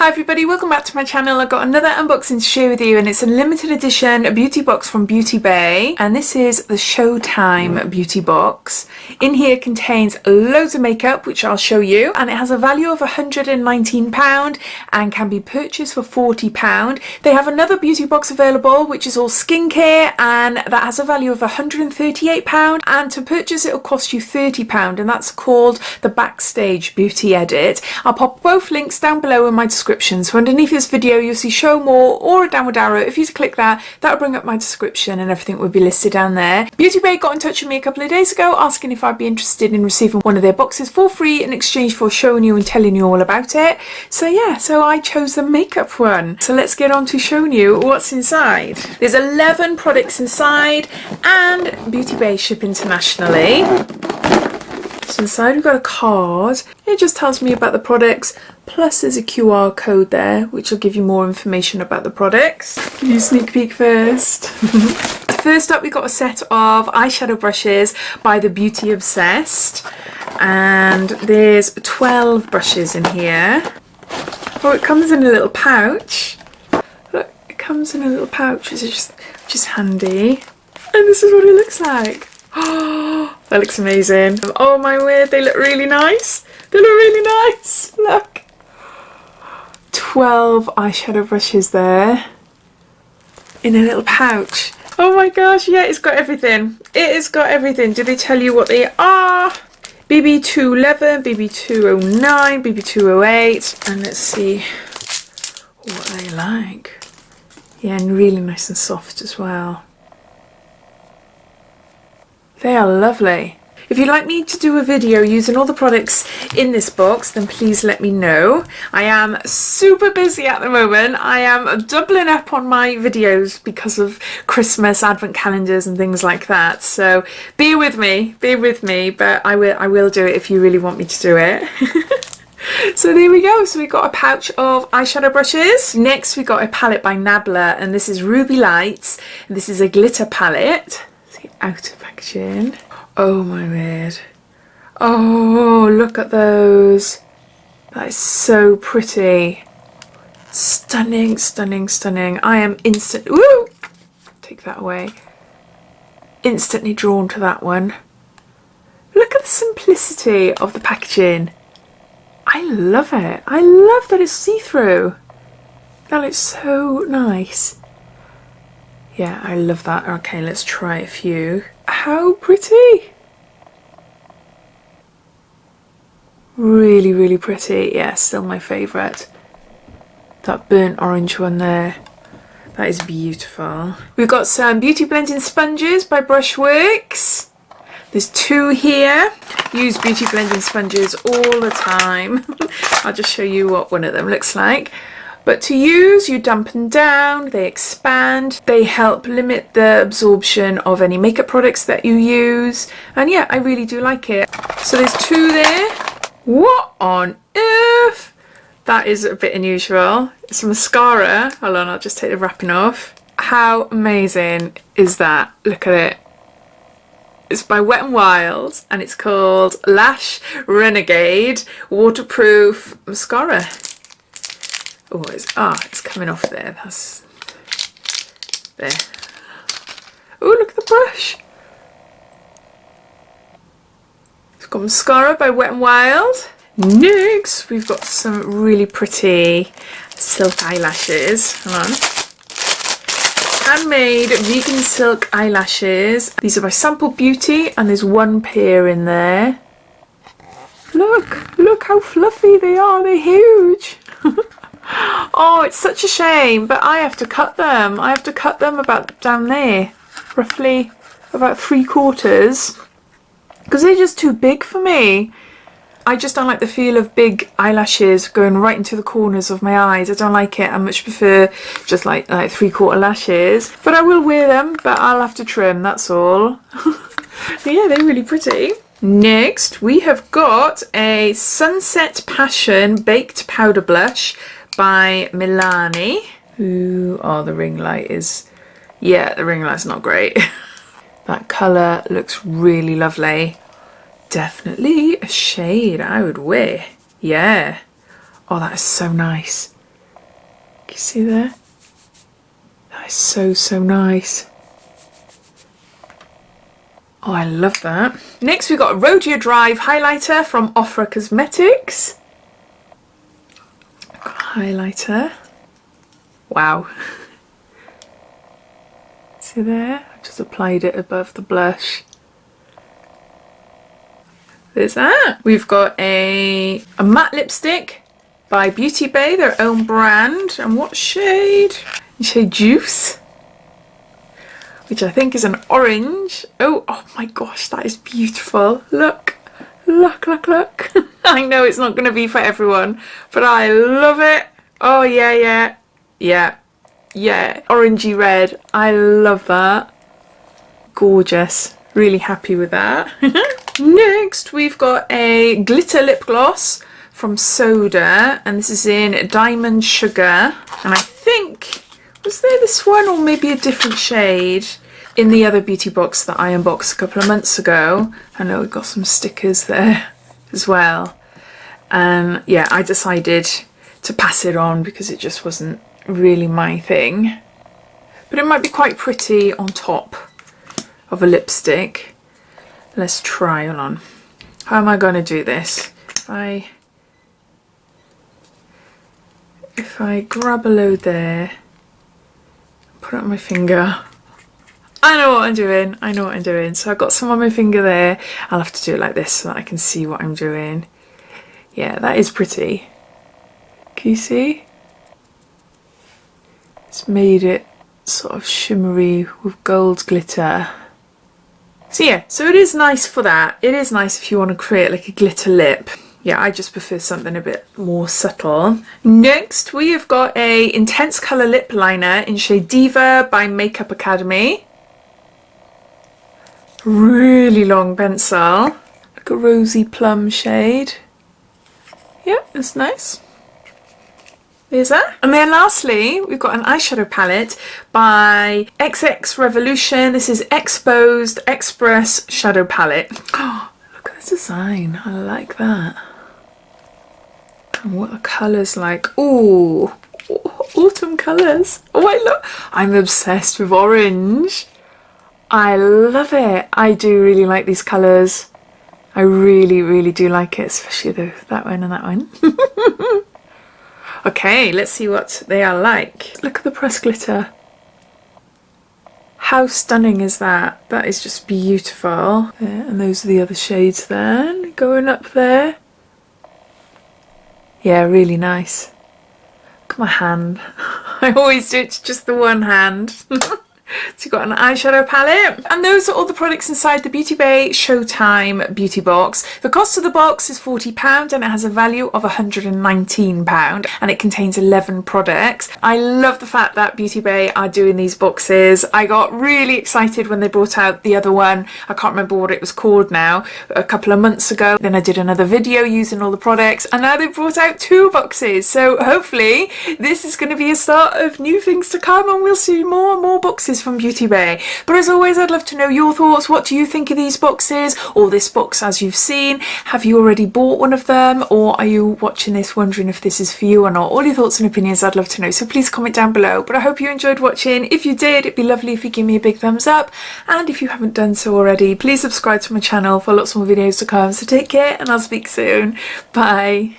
Hi everybody, welcome back to my channel. I've got another unboxing to share with you, and it's a limited edition beauty box from beautybay, and this is the Showtime beauty box. In here contains loads of makeup, which I'll show you, and it has a value of £119 and can be purchased for £40. They have another beauty box available which is all skincare, and that has a value of £138, and to purchase it will cost you £30, and that's called the Backstage Beauty Edit. I'll pop both links down below in my description. So underneath this video you'll see show more or a downward arrow. If you click that, that'll bring up my description and everything will be listed down there. beautybay got in touch with me a couple of days ago asking if I'd be interested in receiving one of their boxes for free in exchange for showing you and telling you all about it. So yeah, so I chose the makeup one. So let's get on to showing you what's inside. There's 11 products inside, and beautybay ship internationally. So inside we've got a card. It just tells me about the products, plus there's a QR code there which will give you more information about the products. Give you a sneak peek first. First up, we got a set of eyeshadow brushes by the Beauty Obsessed, and there's 12 brushes in here. Oh, it comes in a little pouch. Look, it comes in a little pouch, which is handy. And this is what it looks like. Oh, that looks amazing. Oh my word, they look really nice. They look really nice. Look. 12 eyeshadow brushes there in a little pouch. Oh my gosh, yeah, it's got everything. It has got everything. Did they tell you what they are? BB211, BB209, BB208, and let's see what they like. Yeah, and really nice and soft as well. They are lovely. If you'd like me to do a video using all the products in this box, then please let me know. I am super busy at the moment. I am doubling up on my videos because of Christmas, advent calendars and things like that. So bear with me, but I will do it if you really want me to do it. So there we go. So we got a pouch of eyeshadow brushes. Next we got a palette by Nabla, and this is Ruby Lights. This is a glitter palette. Let's get out of packaging. Oh my word. Oh, look at those. That is so pretty. Stunning, stunning, stunning. I am woo! Take that away. Instantly drawn to that one. Look at the simplicity of the packaging. I love it. I love that it's see-through. That looks so nice. Yeah, I love that. Okay, let's try a few. How pretty. Really, really pretty. Yeah, still my favourite. That burnt orange one there. That is beautiful. We've got some beauty blending sponges by Brushworks. There's 2 here. Use beauty blending sponges all the time. I'll just show you what one of them looks like. But to use, you dampen down, they expand, they help limit the absorption of any makeup products that you use. And yeah, I really do like it. So there's 2 there. What on earth? That is a bit unusual. It's a mascara. Hold on, I'll just take the wrapping off. How amazing is that? Look at it. It's by Wet n Wild, and it's called Lash Renegade Waterproof Mascara. Oh, it's coming off there. That's there. Oh, look at the brush. It's got mascara by Wet n Wild. Next, we've got some really pretty silk eyelashes. Hold on. Handmade vegan silk eyelashes. These are by Sample Beauty, and there's 1 pair in there. Look how fluffy they are. They're huge. Oh, it's such a shame, but I have to cut them. I have to cut them about down there, roughly about 3/4, because they're just too big for me. I just don't like the feel of big eyelashes going right into the corners of my eyes. I don't like it. I much prefer just like 3/4 lashes. But I will wear them, but I'll have to trim, that's all. But yeah, they're really pretty. Next, we have got a Sunset Passion Baked Powder Blush by Milani. Ooh, oh, the ring light is... Yeah, the ring light's not great. That colour looks really lovely. Definitely a shade I would wear. Yeah. Oh, that is so nice. you see there? That is so, so nice. Oh, I love that. Next we've got a Rodeo Drive highlighter from Ofra Cosmetics. Highlighter. Wow. See there? I've just applied it above the blush. There's that. We've got a matte lipstick by beautybay, their own brand. And what shade? Shade Juice, which I think is an orange. Oh my gosh, that is beautiful. Look, look, look, look. I know it's not going to be for everyone, but I love it. Oh yeah, yeah, yeah, yeah. Orangey red. I love that. Gorgeous. Really happy with that. Next, we've got a glitter lip gloss from Soda, and this is in Diamond Sugar. And I think, was there this one or maybe a different shade in the other beauty box that I unboxed a couple of months ago? I know we've got some stickers there as well. Yeah, I decided to pass it on because it just wasn't really my thing. But it might be quite pretty on top of a lipstick. Let's try it on. How am I going to do this? If I grab a load there, put it on my finger. I know what I'm doing. I know what I'm doing. So I've got some on my finger there. I'll have to do it like this so that I can see what I'm doing. Yeah, that is pretty. Can you see? It's made it sort of shimmery with gold glitter. So yeah, so it is nice for that. It is nice if you want to create like a glitter lip. Yeah, I just prefer something a bit more subtle. Next, we have got a intense colour lip liner in shade Diva by Makeup Academy. Really long pencil. Like a rosy plum shade. Yeah, it's nice. There's that. And then lastly, we've got an eyeshadow palette by XX Revolution. This is XXposed Express Shadow Palette. Oh, look at the design. I like that. And what are colours like? Ooh, autumn colours. Oh, I'm obsessed with orange. I love it. I do really like these colours. I really, really do like it, especially that one and that one. Okay, let's see what they are like. Look at the pressed glitter. How stunning is that? That is just beautiful. There, and those are the other shades then, going up there. Yeah, really nice. Look at my hand. I always do it to just the one hand. So you've got an eyeshadow palette, and those are all the products inside the beautybay Showtime beauty box. The cost of the box is £40 and it has a value of £119, and it contains 11 products. I love the fact that beautybay are doing these boxes. I got really excited when they brought out the other one. I can't remember what it was called now, a couple of months ago. Then I did another video using all the products, and now they've brought out 2 boxes. So hopefully this is going to be a start of new things to come, and we'll see more and more boxes from beautybay. But as always, I'd love to know your thoughts. What do you think of these boxes, or this box as you've seen? Have you already bought one of them, or are you watching this wondering if this is for you or not? All your thoughts and opinions, I'd love to know, so please comment down below. But I hope you enjoyed watching. If you did, it'd be lovely if you give me a big thumbs up, and if you haven't done so already, please subscribe to my channel for lots more videos to come. So take care, and I'll speak soon. Bye.